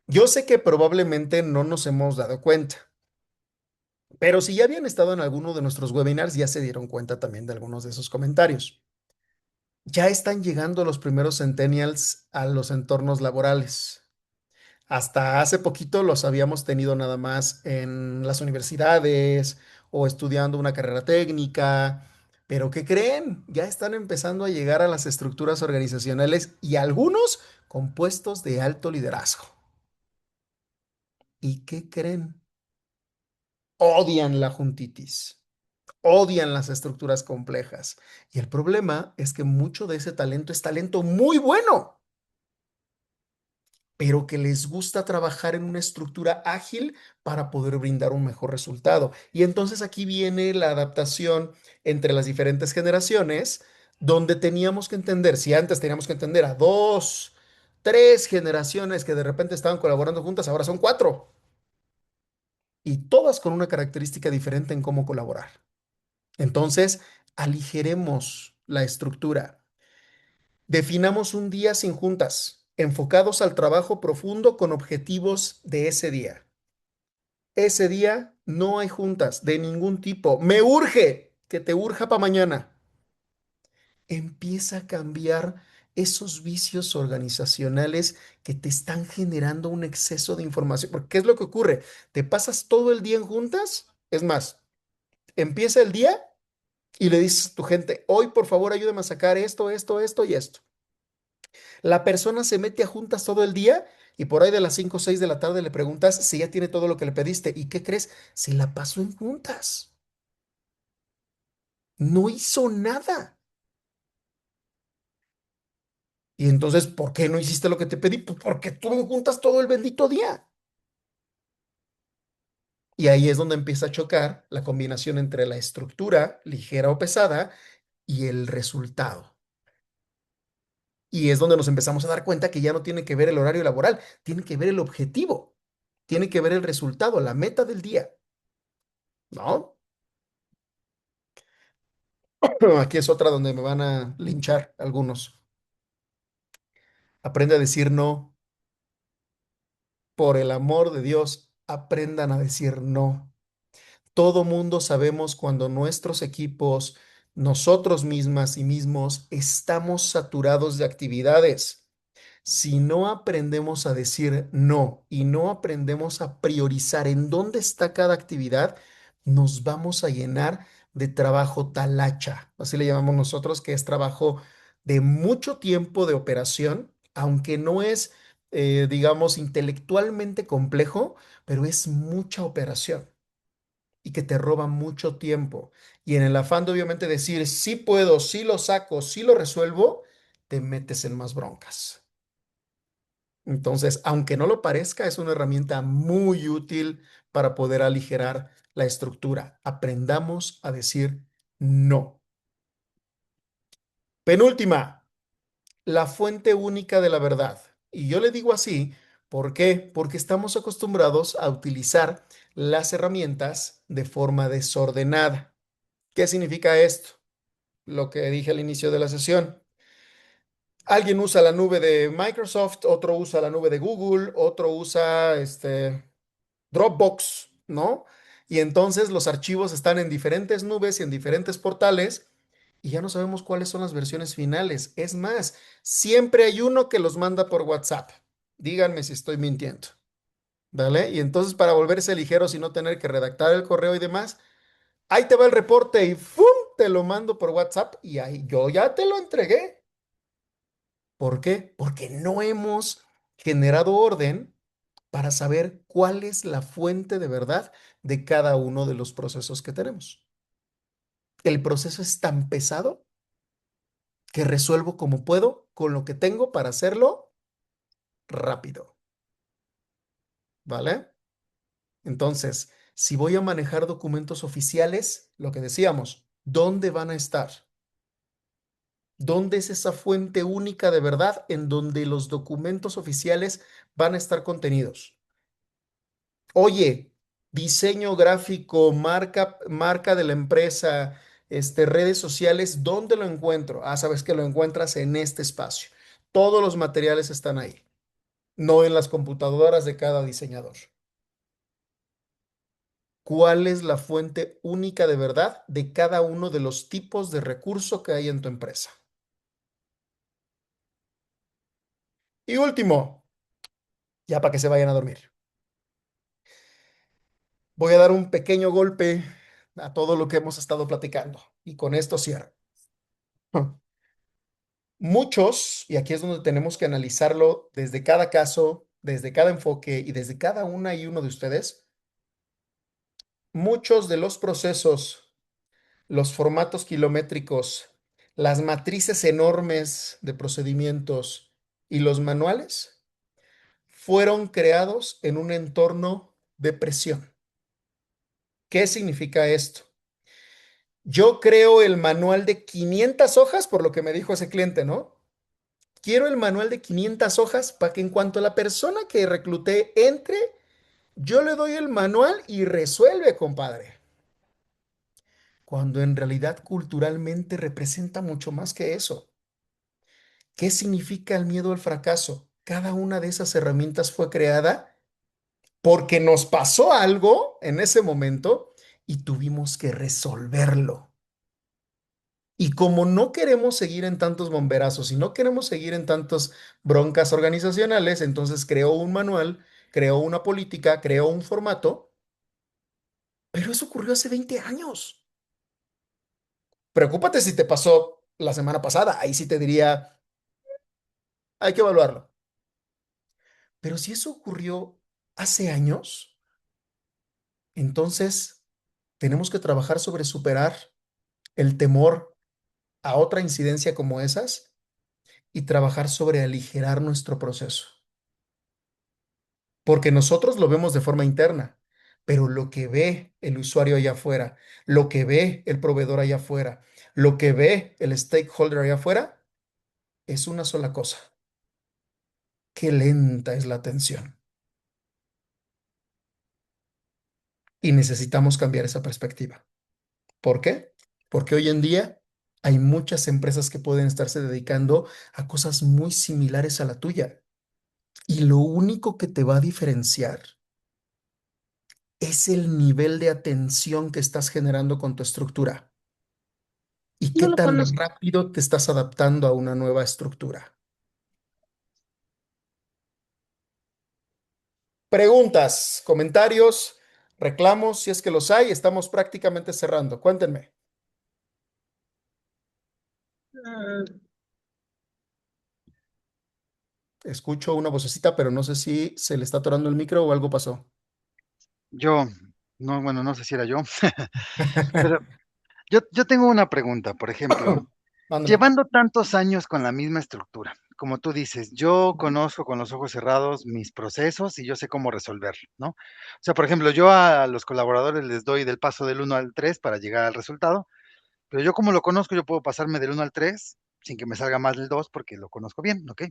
Yo sé que probablemente no nos hemos dado cuenta, pero si ya habían estado en alguno de nuestros webinars, ya se dieron cuenta también de algunos de esos comentarios. Ya están llegando los primeros centennials a los entornos laborales. Hasta hace poquito los habíamos tenido nada más en las universidades o estudiando una carrera técnica. Pero ¿qué creen? Ya están empezando a llegar a las estructuras organizacionales y algunos con puestos de alto liderazgo. ¿Y qué creen? Odian la juntitis, odian las estructuras complejas. Y el problema es que mucho de ese talento es talento muy bueno, pero que les gusta trabajar en una estructura ágil para poder brindar un mejor resultado. Y entonces aquí viene la adaptación entre las diferentes generaciones, donde teníamos que entender, si antes teníamos que entender a dos, tres generaciones que de repente estaban colaborando juntas, ahora son cuatro, y todas con una característica diferente en cómo colaborar. Entonces, aligeremos la estructura. Definamos un día sin juntas, enfocados al trabajo profundo con objetivos de ese día. Ese día no hay juntas de ningún tipo. Me urge que te urja para mañana. Empieza a cambiar esos vicios organizacionales que te están generando un exceso de información. Porque ¿qué es lo que ocurre? Te pasas todo el día en juntas. Es más, empieza el día y le dices a tu gente, hoy por favor ayúdame a sacar esto, esto, esto y esto. La persona se mete a juntas todo el día y por ahí de las 5 o 6 de la tarde le preguntas si ya tiene todo lo que le pediste. ¿Y qué crees? Se la pasó en juntas. No hizo nada. Y entonces, ¿por qué no hiciste lo que te pedí? Pues porque estuve en juntas todo el bendito día. Y ahí es donde empieza a chocar la combinación entre la estructura ligera o pesada y el resultado. Y es donde nos empezamos a dar cuenta que ya no tiene que ver el horario laboral, tiene que ver el objetivo, tiene que ver el resultado, la meta del día, ¿no? Aquí es otra donde me van a linchar algunos. Aprende a decir no. Por el amor de Dios, aprendan a decir no. Todo mundo sabemos cuando nuestros equipos, nosotros mismas y mismos, estamos saturados de actividades. Si no aprendemos a decir no y no aprendemos a priorizar en dónde está cada actividad, nos vamos a llenar de trabajo talacha. Así le llamamos nosotros, que es trabajo de mucho tiempo de operación, aunque no es, digamos, intelectualmente complejo, pero es mucha operación y que te roba mucho tiempo. Y en el afán de obviamente decir, sí puedo, sí lo saco, sí lo resuelvo, te metes en más broncas. Entonces, aunque no lo parezca, es una herramienta muy útil para poder aligerar la estructura. Aprendamos a decir no. Penúltima, la fuente única de la verdad. Y yo le digo así, ¿por qué? Porque estamos acostumbrados a utilizar las herramientas de forma desordenada. ¿Qué significa esto? Lo que dije al inicio de la sesión. Alguien usa la nube de Microsoft, otro usa la nube de Google, otro usa Dropbox, ¿no? Y entonces los archivos están en diferentes nubes y en diferentes portales y ya no sabemos cuáles son las versiones finales. Es más, siempre hay uno que los manda por WhatsApp. Díganme si estoy mintiendo, ¿vale? Y entonces para volverse ligeros y no tener que redactar el correo y demás, ahí te va el reporte y ¡fum! Te lo mando por WhatsApp y ahí yo ya te lo entregué. ¿Por qué? Porque no hemos generado orden para saber cuál es la fuente de verdad de cada uno de los procesos que tenemos. el proceso es tan pesado que resuelvo como puedo con lo que tengo para hacerlo rápido, ¿vale? Entonces, si voy a manejar documentos oficiales, lo que decíamos, ¿dónde van a estar? ¿Dónde es esa fuente única de verdad en donde los documentos oficiales van a estar contenidos? Oye, diseño gráfico, marca de la empresa, redes sociales, ¿dónde lo encuentro? Ah, sabes que lo encuentras en este espacio. Todos los materiales están ahí, no en las computadoras de cada diseñador. ¿Cuál es la fuente única de verdad de cada uno de los tipos de recurso que hay en tu empresa? Y último, ya para que se vayan a dormir, voy a dar un pequeño golpe a todo lo que hemos estado platicando y con esto cierro. Muchos, y aquí es donde tenemos que analizarlo desde cada caso, desde cada enfoque y desde cada una y uno de ustedes, muchos de los procesos, los formatos kilométricos, las matrices enormes de procedimientos y los manuales fueron creados en un entorno de presión. ¿Qué significa esto? Yo creo el manual de 500 hojas, por lo que me dijo ese cliente, ¿no? Quiero el manual de 500 hojas para que en cuanto la persona que recluté entre, yo le doy el manual y resuelve, compadre. Cuando en realidad culturalmente representa mucho más que eso. ¿Qué significa el miedo al fracaso? Cada una de esas herramientas fue creada porque nos pasó algo en ese momento y tuvimos que resolverlo. Y como no queremos seguir en tantos bomberazos y no queremos seguir en tantas broncas organizacionales, entonces creó un manual, creó una política, creó un formato, pero eso ocurrió hace 20 años. Preocúpate si te pasó la semana pasada, ahí sí te diría, hay que evaluarlo. Pero si eso ocurrió hace años, entonces tenemos que trabajar sobre superar el temor a otra incidencia como esas y trabajar sobre aligerar nuestro proceso. Porque nosotros lo vemos de forma interna, pero lo que ve el usuario allá afuera, lo que ve el proveedor allá afuera, lo que ve el stakeholder allá afuera, es una sola cosa. Qué lenta es la atención. Y necesitamos cambiar esa perspectiva. ¿Por qué? Porque hoy en día hay muchas empresas que pueden estarse dedicando a cosas muy similares a la tuya. Y lo único que te va a diferenciar es el nivel de atención que estás generando con tu estructura y No qué lo tan conozco. rápido te estás adaptando a una nueva estructura. Preguntas, comentarios, reclamos, si es que los hay, estamos prácticamente cerrando. Cuéntenme. Mm, Escucho una vocecita, pero no sé si se le está atorando el micro o algo pasó. Yo, no, bueno, no sé si era yo, pero yo tengo una pregunta, por ejemplo, Mándame. llevando tantos años con la misma estructura, como tú dices, yo conozco con los ojos cerrados mis procesos y yo sé cómo resolverlo, ¿no? O sea, por ejemplo, yo a los colaboradores les doy del paso del 1 al 3 para llegar al resultado, pero yo como lo conozco, yo puedo pasarme del 1 al 3 sin que me salga más del 2 porque lo conozco bien, ¿ok?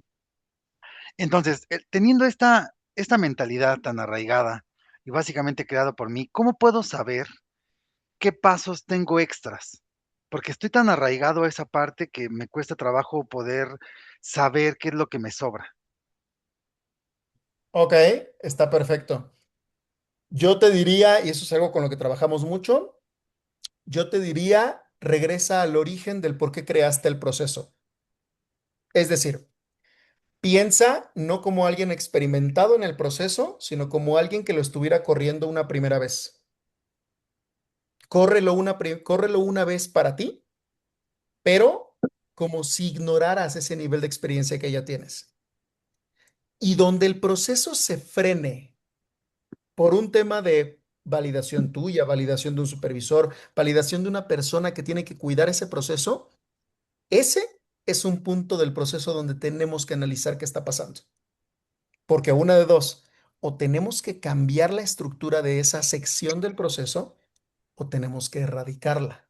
Entonces, teniendo esta mentalidad tan arraigada y básicamente creada por mí, ¿cómo puedo saber qué pasos tengo extras? Porque estoy tan arraigado a esa parte que me cuesta trabajo poder saber qué es lo que me sobra. Ok, está perfecto. Yo te diría, y eso es algo con lo que trabajamos mucho, yo te diría, regresa al origen del por qué creaste el proceso. Es decir, piensa no como alguien experimentado en el proceso, sino como alguien que lo estuviera corriendo una primera vez. Córrelo una vez para ti, pero como si ignoraras ese nivel de experiencia que ya tienes. Y donde el proceso se frene por un tema de, validación tuya, validación de un supervisor, validación de una persona que tiene que cuidar ese proceso, ese es un punto del proceso donde tenemos que analizar qué está pasando. Porque una de dos, o tenemos que cambiar la estructura de esa sección del proceso o tenemos que erradicarla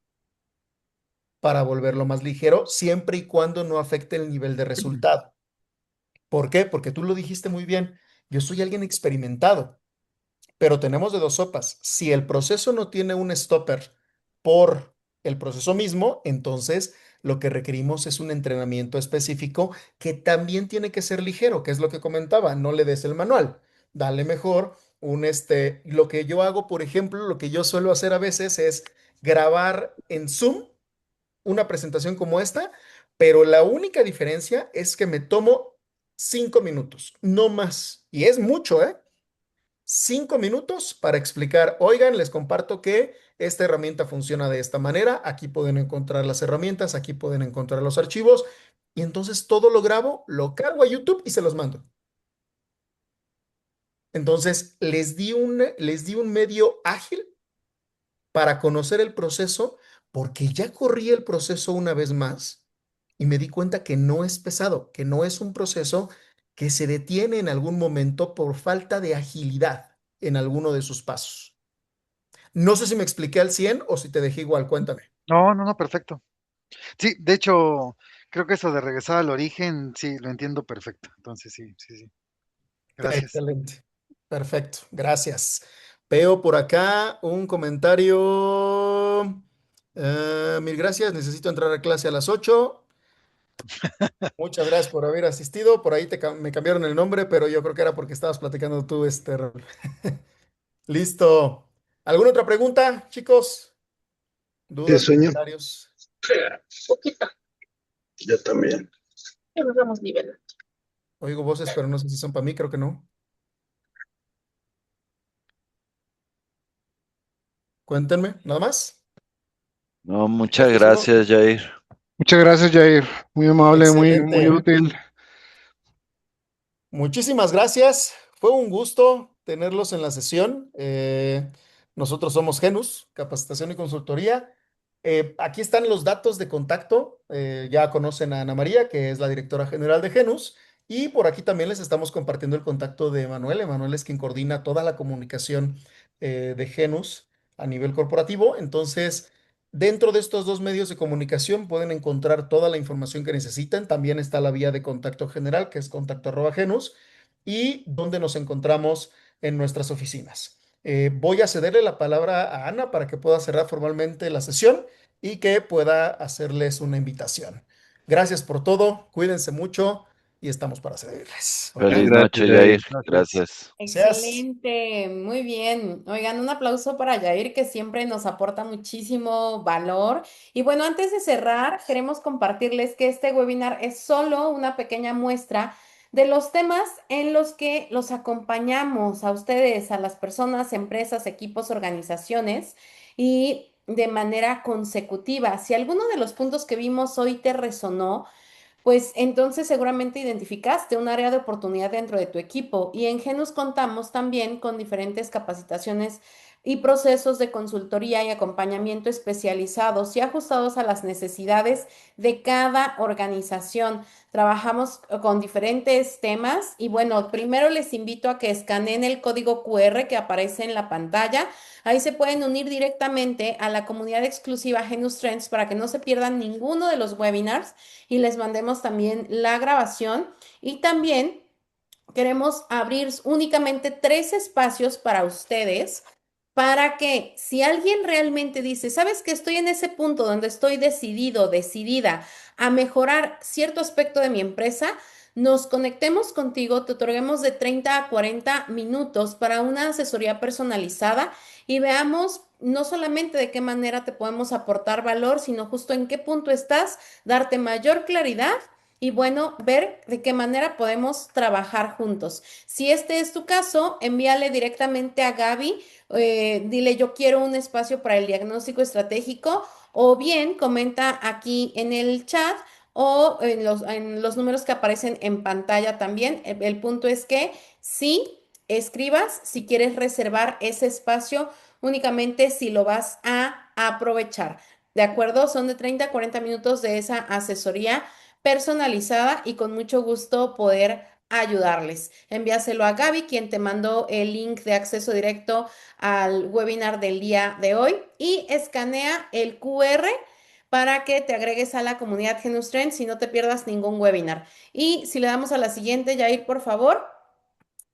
para volverlo más ligero, siempre y cuando no afecte el nivel de resultado. ¿Por qué? Porque tú lo dijiste muy bien. Yo soy alguien experimentado, pero tenemos de dos sopas. Si el proceso no tiene un stopper por el proceso mismo, entonces lo que requerimos es un entrenamiento específico que también tiene que ser ligero, que es lo que comentaba, no le des el manual. Dale mejor lo que yo hago, por ejemplo, lo que yo suelo hacer a veces es grabar en Zoom una presentación como esta, pero la única diferencia es que me tomo 5 minutos, no más. Y es mucho, ¿eh? 5 minutos para explicar, oigan, les comparto que esta herramienta funciona de esta manera, aquí pueden encontrar las herramientas, aquí pueden encontrar los archivos, y entonces todo lo grabo, lo cargo a YouTube y se los mando. Entonces, les di un medio ágil para conocer el proceso, porque ya corrí el proceso una vez más y me di cuenta que no es pesado, que no es un proceso que se detiene en algún momento por falta de agilidad en alguno de sus pasos. No sé si me expliqué al 100 o si te dejé igual, cuéntame. No, no, no, perfecto. Sí, de hecho, creo que eso de regresar al origen, sí, lo entiendo perfecto. Entonces, sí, sí, sí. Gracias. Excelente. Perfecto, gracias. Veo por acá un comentario. Mil gracias, necesito entrar a clase a las 8. Muchas gracias por haber asistido. Por ahí me cambiaron el nombre, pero yo creo que era porque estabas platicando tú, Raúl. Listo. ¿Alguna otra pregunta, chicos? ¿Tienes ¿Dudas, sueño? comentarios? Poquito. Yo también. Ya nos vamos nivelando. Oigo voces, pero no sé si son para mí, creo que no. Cuéntenme, nada más. No, ¿Ya muchas estoy seguro? gracias, Jair. Muchas gracias, Jair. Muy amable, muy Excelente. útil. Muchísimas gracias. Fue un gusto tenerlos en la sesión. Nosotros somos Genus, Capacitación y Consultoría. Aquí están los datos de contacto. Ya conocen a Ana María, que es la directora general de Genus. Y por aquí también les estamos compartiendo el contacto de Emanuel. Emanuel es quien coordina toda la comunicación de Genus a nivel corporativo. Entonces, dentro de estos dos medios de comunicación pueden encontrar toda la información que necesiten. También está la vía de contacto general, que es contacto@genus, y donde nos encontramos en nuestras oficinas. Voy a cederle la palabra a Ana para que pueda cerrar formalmente la sesión y que pueda hacerles una invitación. Gracias por todo, cuídense mucho y estamos para servirles. ¿Ok? Feliz Gracias, noche, Jair. Jair. Gracias. Gracias. Gracias. Excelente, muy bien. Oigan, un aplauso para Yair, que siempre nos aporta muchísimo valor. Y bueno, antes de cerrar, queremos compartirles que este webinar es solo una pequeña muestra de los temas en los que los acompañamos a ustedes, a las personas, empresas, equipos, organizaciones y de manera consecutiva. Si alguno de los puntos que vimos hoy te resonó, pues entonces seguramente identificaste un área de oportunidad dentro de tu equipo y en Genus contamos también con diferentes capacitaciones y procesos de consultoría y acompañamiento especializados y ajustados a las necesidades de cada organización. Trabajamos con diferentes temas y bueno, primero les invito a que escaneen el código QR que aparece en la pantalla. Ahí se pueden unir directamente a la comunidad exclusiva Genus Trends para que no se pierdan ninguno de los webinars y les mandemos también la grabación. Y también queremos abrir únicamente 3 espacios para ustedes, para que si alguien realmente dice, ¿sabes que estoy en ese punto donde estoy decidido, decidida a mejorar cierto aspecto de mi empresa? Nos conectemos contigo, te otorguemos de 30 a 40 minutos para una asesoría personalizada y veamos no solamente de qué manera te podemos aportar valor, sino justo en qué punto estás, darte mayor claridad y bueno, ver de qué manera podemos trabajar juntos. Si este es tu caso, envíale directamente a Gaby, dile yo quiero un espacio para el diagnóstico estratégico o bien comenta aquí en el chat o en los números que aparecen en pantalla también. El punto es que sí escribas si quieres reservar ese espacio únicamente si lo vas a aprovechar. ¿De acuerdo? Son de 30 a 40 minutos de esa asesoría personalizada y con mucho gusto poder ayudarles. Envíaselo a Gaby, quien te mandó el link de acceso directo al webinar del día de hoy, y escanea el QR para que te agregues a la comunidad Genus Trends y no te pierdas ningún webinar. Y si le damos a la siguiente, Jair, por favor.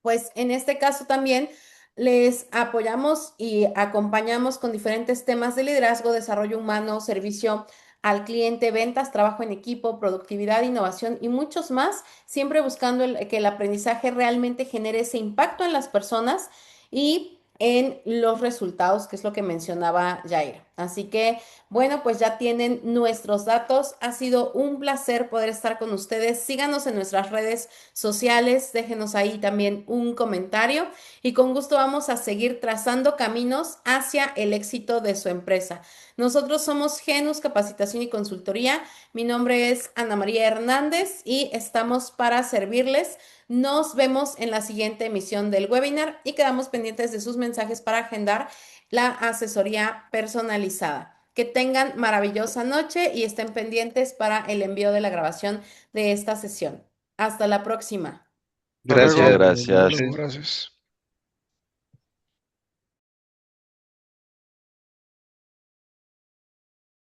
Pues en este caso también les apoyamos y acompañamos con diferentes temas de liderazgo, desarrollo humano, servicio al cliente, ventas, trabajo en equipo, productividad, innovación y muchos más, siempre buscando que el aprendizaje realmente genere ese impacto en las personas y en los resultados, que es lo que mencionaba Jair. Así que, bueno, pues ya tienen nuestros datos. Ha sido un placer poder estar con ustedes. Síganos en nuestras redes sociales, déjenos ahí también un comentario y con gusto vamos a seguir trazando caminos hacia el éxito de su empresa. Nosotros somos Genus Capacitación y Consultoría. Mi nombre es Ana María Hernández y estamos para servirles. Nos vemos en la siguiente emisión del webinar y quedamos pendientes de sus mensajes para agendar la asesoría personalizada. Que tengan maravillosa noche y estén pendientes para el envío de la grabación de esta sesión. Hasta la próxima. Hasta Muchas luego. gracias. Gracias.